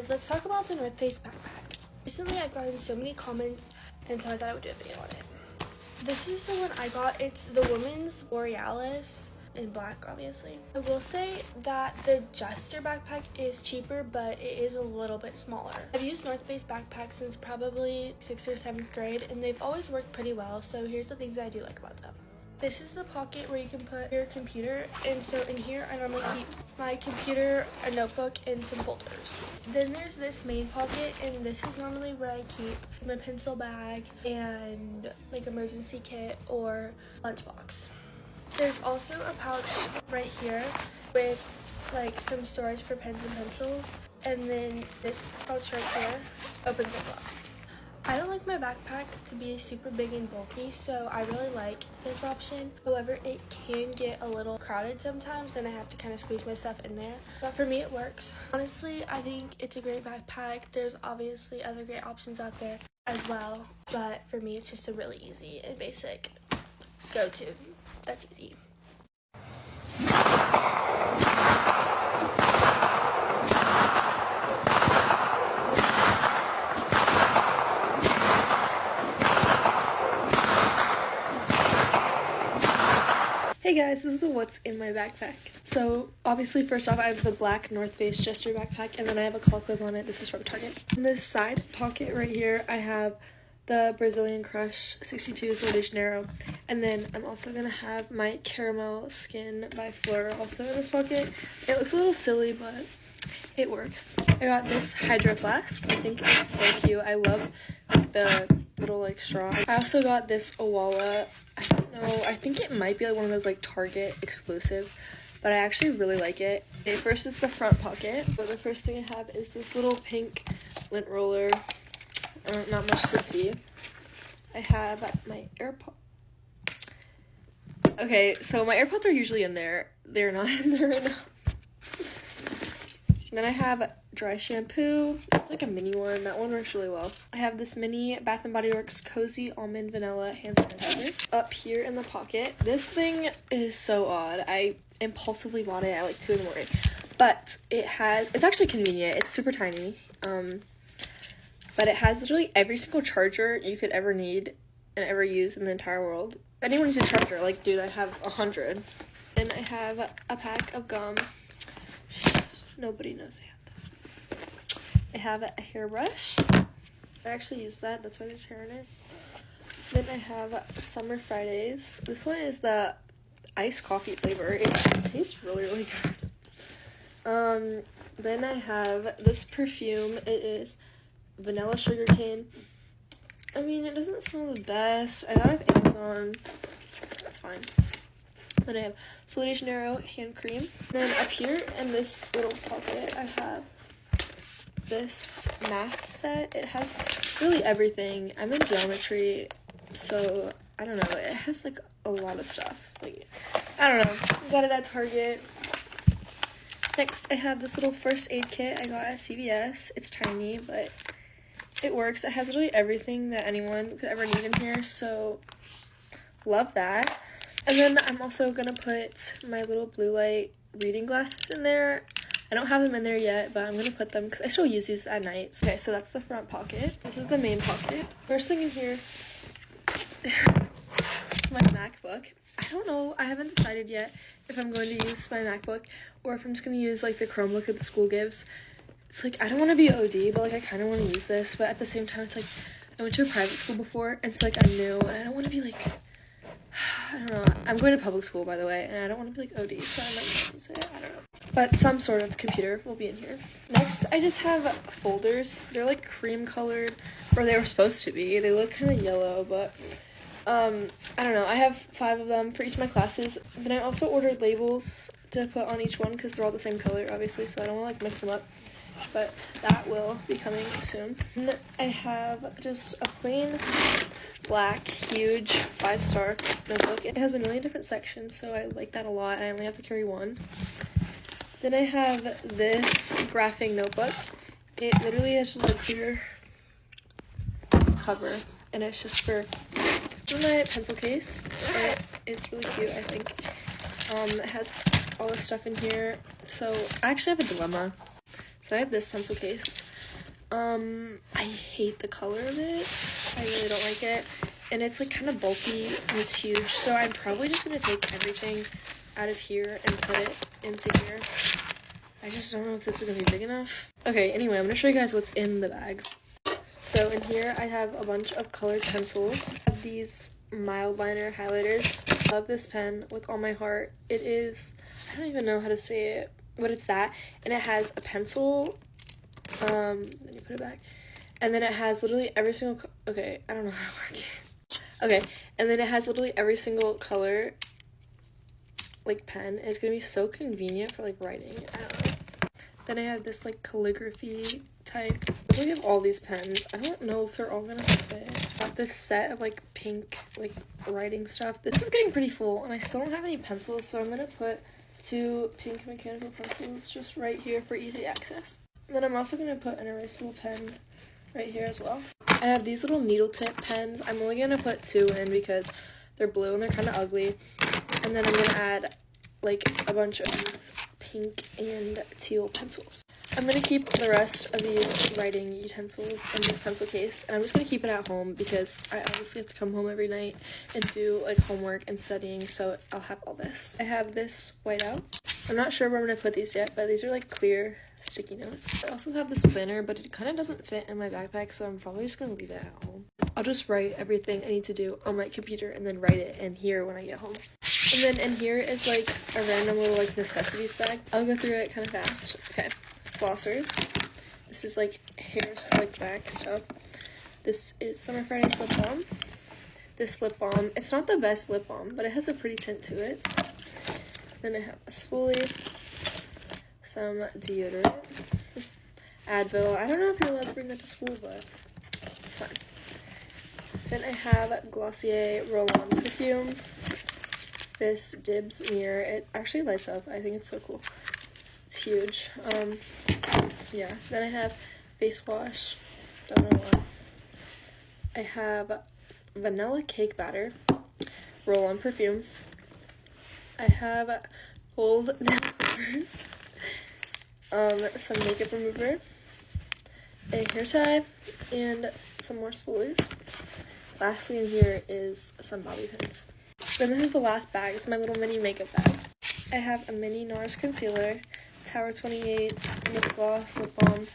guys, let's talk about the North Face backpack. Recently I've gotten so many comments, and so I thought I would do a video on it. This is the one I got. It's the women's Borealis in black, obviously. I will say that the Jester backpack is cheaper, but it is a little bit smaller. I've used North Face backpacks since probably 6th or 7th grade, and they've always worked pretty well, so here's the things that I do like about them. This is the pocket where you can put your computer, and so in here I normally keep my computer, a notebook, and some folders. Then there's this main pocket, and this is normally where I keep my pencil bag and like emergency kit or lunchbox. There's also a pouch right here with like some storage for pens and pencils, and then this pouch right here opens it up. I don't like my backpack to be super big and bulky, so I really like this option. However, it can get a little crowded sometimes, then I have to kind of squeeze my stuff in there. But for me, it works. Honestly, I think it's a great backpack. There's obviously other great options out there as well, but for me, it's just a really easy and basic go-to. That's easy. Hey guys, this is what's in my backpack. So obviously first off I have the black North Face Jester backpack, and then I have a claw clip on it. This is from Target. In this side pocket right here I have the Brazilian Crush 62 Rio de Janeiro, and then I'm also gonna have my Caramel Skin by Fleur also in this pocket. It looks a little silly, but it works. I got this Hydro Flask. I think it's so cute. I love like the little like straw. I also got this Owala. I don't know, I think it might be like one of those like Target exclusives, but I actually really like it. Okay, first is the front pocket. So the first thing I have is this little pink lint roller. Not much to see. I have my AirPods. Okay, so my AirPods are usually in there. They're not in there right now. Then I have dry shampoo. It's like a mini one. That one works really well. I have this mini Bath & Body Works Cozy Almond Vanilla Hand Sanitizer. Up here in the pocket. This thing is so odd. I impulsively bought it at like 2 in the morning. But it's actually convenient. It's super tiny. But it has literally every single charger you could ever need and ever use in the entire world. If anyone needs a charger, like dude, I have 100. And I have a pack of gum. Nobody knows I have that. I have a hairbrush. I actually use that. That's why there's hair in it. Then I have Summer Fridays. This one is the iced coffee flavor. It tastes really, really good. Then I have this perfume. It is vanilla sugarcane. I mean, it doesn't smell the best. I got it off Amazon. That's fine. Then I have Rio de Janeiro hand cream. Then up here in this little pocket, I have this math set. It has really everything. I'm in geometry, so I don't know. It has like a lot of stuff. Like, I don't know. Got it at Target. Next, I have this little first aid kit I got at CVS. It's tiny, but it works. It has literally everything that anyone could ever need in here, so love that. And then I'm also gonna put my little blue light reading glasses in there. I don't have them in there yet, but I'm gonna put them because I still use these at night. Okay, so that's the front pocket. This is the main pocket. First thing in here, my MacBook. I don't know, I haven't decided yet if I'm going to use my MacBook or if I'm just gonna use like the Chromebook that the school gives. It's like, I don't want to be OD, but like I kind of want to use this, but at the same time it's like I went to a private school before, and so like I'm new and I don't want to be like, I don't know. I'm going to public school, by the way, and I don't want to be like OD, so I might use it. I don't know. But some sort of computer will be in here. Next, I just have folders. They're like cream colored, or they were supposed to be. They look kind of yellow, but I don't know. I have 5 of them for each of my classes. Then I also ordered labels to put on each one because they're all the same color, obviously, so I don't want to like mix them up. But that will be coming soon. And I have just a plain black, huge 5-star notebook. It has a million different sections, so I like that a lot. I only have to carry one. Then I have this graphing notebook. It literally has just a clear cover, and it's just for my pencil case. It's really cute, I think. It has all this stuff in here. So I actually have a dilemma. So I have this pencil case, I hate the color of it. I really don't like it. And it's like kind of bulky and it's huge. So I'm probably just going to take everything out of here and put it into here. I just don't know if this is going to be big enough. Okay, anyway, I'm going to show you guys what's in the bags. So in here I have a bunch of colored pencils. I have these mild liner highlighters. I love this pen with all my heart. It is, I don't even know how to say it, but it's that. And it has a pencil. Then you put it back. And then it has literally every single, okay, I don't know how to work it. Okay, and then it has literally every single color, like, pen. It's gonna be so convenient for, like, writing. I don't know. Then I have this, like, calligraphy type. I really have all these pens. I don't know if they're all gonna fit. I got this set of, like, pink, like, writing stuff. This is getting pretty full, and I still don't have any pencils, so I'm gonna put 2 pink mechanical pencils just right here for easy access. And then I'm also gonna put an erasable pen right here as well. I have these little needle tip pens. I'm only gonna put 2 in because they're blue and they're kind of ugly. And then I'm gonna add like a bunch of these pink and teal pencils. I'm gonna keep the rest of these writing utensils in this pencil case, and I'm just gonna keep it at home because I obviously have to come home every night and do like homework and studying, so I'll have all this. I have this whiteout. I'm not sure where I'm gonna put these yet, but these are like clear sticky notes. I also have this planner, but it kind of doesn't fit in my backpack, so I'm probably just gonna leave it at home. I'll just write everything I need to do on my computer and then write it in here when I get home. And then in here is like a random little like necessities bag. I'll go through it kind of fast. Okay, flossers. This is like hair slick back stuff. This is Summer Friday lip balm. This lip balm, it's not the best lip balm, but it has a pretty tint to it. Then I have a spoolie, some deodorant, Advil. I don't know if you're allowed to bring that to school, but it's fine. Then I have Glossier roll-on perfume. This Dibs mirror, it actually lights up. I think it's so cool. It's huge. Yeah. Then I have face wash. Don't know why. I have vanilla cake batter, roll-on perfume. I have gold nail clippers, some makeup remover, a hair tie, and some more spoolies. Lastly in here is some bobby pins. Then this is the last bag. It's my little mini makeup bag. I have a mini NARS concealer, Tower 28, lip gloss, lip balm,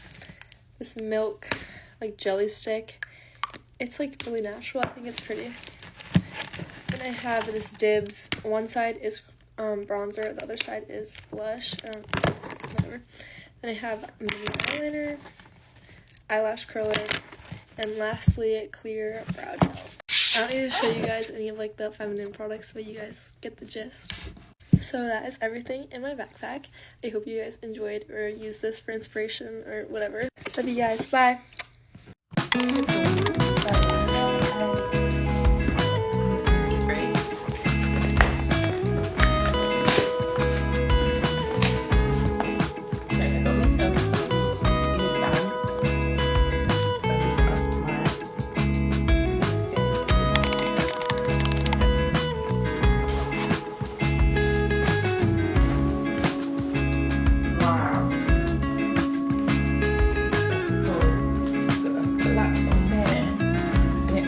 this milk, like jelly stick. It's like really natural. I think it's pretty. Then I have this Dibs. One side is bronzer, the other side is blush, whatever. Then I have mini eyeliner, eyelash curler, and lastly, clear brow gel. I don't need to show you guys any of like the feminine products, but you guys get the gist. So that is everything in my backpack. I hope you guys enjoyed or used this for inspiration or whatever. Love you guys. Bye.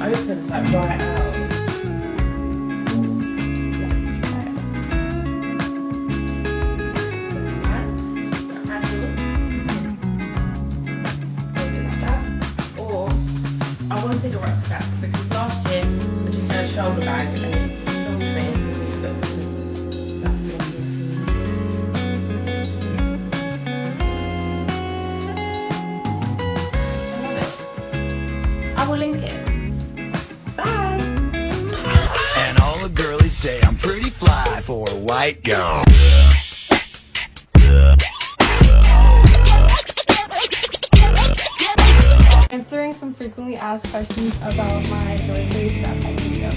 Opens like right out. Or I want to take a rucksack because last year I just had a shoulder bag and it killed me. I love it. I will link it. Bye. And all the girlies say I'm pretty fly for a white girl. Answering some frequently asked questions about my road-based backpack video.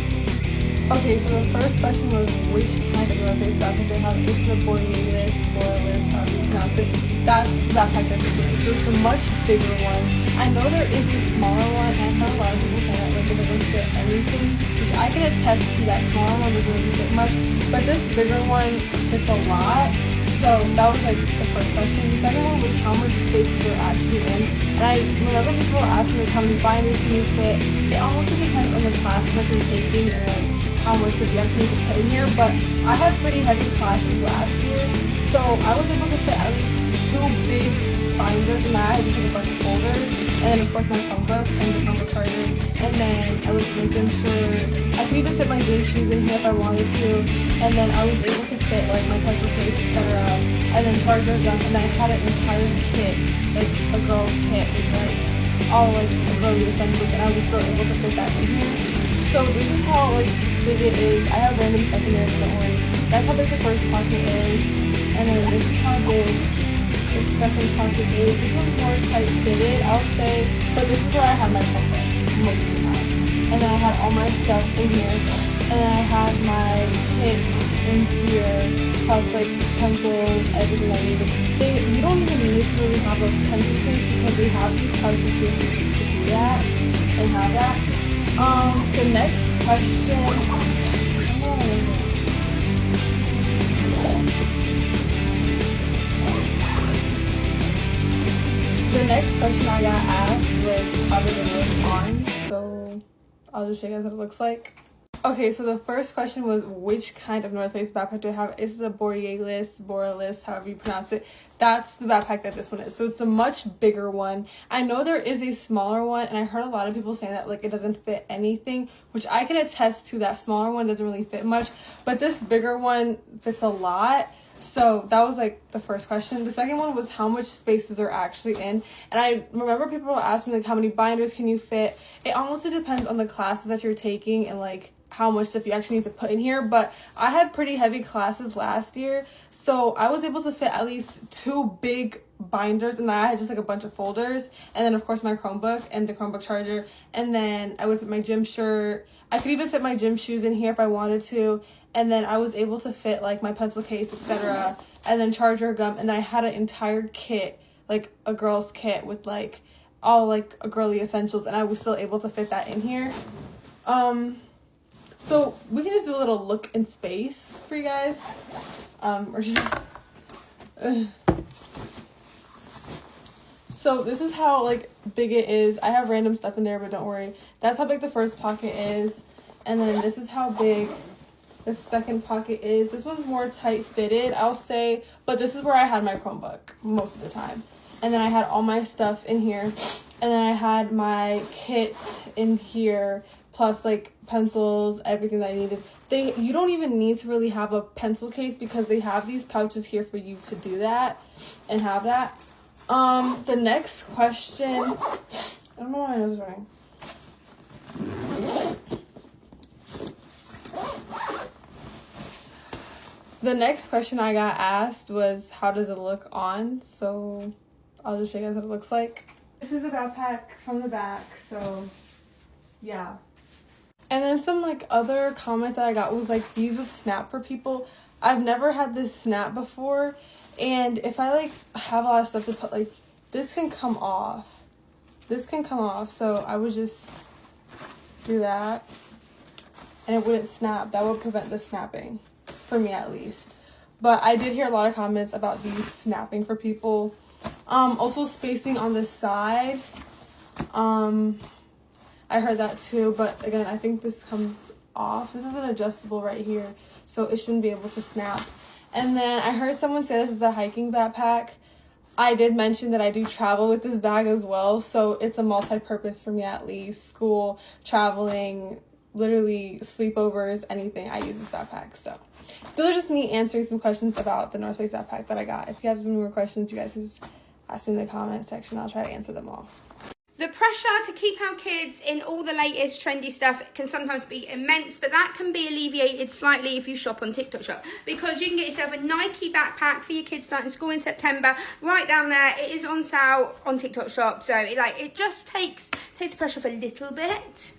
Okay, so the first question was which kind of road-based backpack they have. It's the Borealis, however you pronounce it. That's the backpack that they're doing. So it's a much bigger one. I know there is a smaller one, and I've heard a lot of people say that like it doesn't fit anything, which I can attest to. That smaller one doesn't really fit much, but this bigger one fits a lot. So that was like the first question. The second one was how much space you're actually in. And I remember people asking me how many binders can you fit. It almost depends on the class that you're taking and like how much stuff you actually need to put in here. But I had pretty heavy classes last year, so I was able to fit at least 2 big binders, and I had to take a bunch of folders, and then of course my Chromebook and the Chromebook charger, and then I was my gym shirt. I could even fit my gym shoes in here if I wanted to, and then I was able to fit like my pencil case, etc. And then charger gun, and I had an entire kit, like a girl's kit with like all like a girly essentials, and I was still able to fit that in here. So this is how like big it is. I have random stuff in there, so don't worry. That's how big the first pocket is, and then this is how big the second pocket is. This one's more tight fitted, I'll say, but this is where I had my comfort most of the time. And then I had all my stuff in here, and then I had my kits in here, plus like pencils, everything I needed. You don't even need to really have a pencil case because they have these pouches here for you to do that and have that. The next question. The next question I got asked was how does it look on? So I'll just show you guys what it looks like. Okay, so the first question was which kind of North Face backpack do I have? It's the Borealis, however you pronounce it. That's the backpack that this one is. So it's a much bigger one. I know there is a smaller one, and I heard a lot of people saying that like it doesn't fit anything, which I can attest to. That smaller one doesn't really fit much, but this bigger one fits a lot. So that was like the first question. The second one was how much spaces are actually in. And I remember people asking like how many binders can you fit? It honestly depends on the classes that you're taking and like how much stuff you actually need to put in here. But I had pretty heavy classes last year, so I was able to fit at least 2 big binders, and I had just like a bunch of folders, and then of course my Chromebook and the Chromebook charger, and then I would fit my gym shirt. I could even fit my gym shoes in here if I wanted to, and then I was able to fit like my pencil case, etc., and then charger, gum, and then I had an entire kit, like a girl's kit with like all like a girly essentials, and I was still able to fit that in here. So we can just do a little look in space for you guys. Or just so this is how like big it is. I have random stuff in there, but don't worry. That's how big the first pocket is. And then this is how big the second pocket is. This one's more tight fitted, I'll say, but this is where I had my Chromebook most of the time. And then I had all my stuff in here. And then I had my kit in here, plus like pencils, everything that I needed. You don't even need to really have a pencil case because they have these pouches here for you to do that and have that. The next question, I don't know why I was running. The next question I got asked was how does it look on? So I'll just show you guys what it looks like. This is a backpack from the back, so yeah. And then some like other comment that I got was like these would snap for people. I've never had this snap before, and if I like have a lot of stuff to put, like this can come off. This can come off, so I would just do that and it wouldn't snap. That would prevent the snapping, for me at least. But I did hear a lot of comments about these snapping for people. Also spacing on the side. I heard that too, but again, I think this comes off. This is an adjustable right here, so it shouldn't be able to snap. And then I heard someone say this is a hiking backpack. I did mention that I do travel with this bag as well, so it's a multi-purpose for me at least. School, traveling, literally sleepovers, anything. I use this backpack. So those are just me answering some questions about the North Face backpack that I got. If you have any more questions, you guys can just ask me in the comment section. I'll try to answer them all. The pressure to keep our kids in all the latest trendy stuff can sometimes be immense, but that can be alleviated slightly if you shop on TikTok Shop, because you can get yourself a Nike backpack for your kids starting school in September. Right down there, it is on sale on TikTok Shop, so it just takes the pressure off a little bit.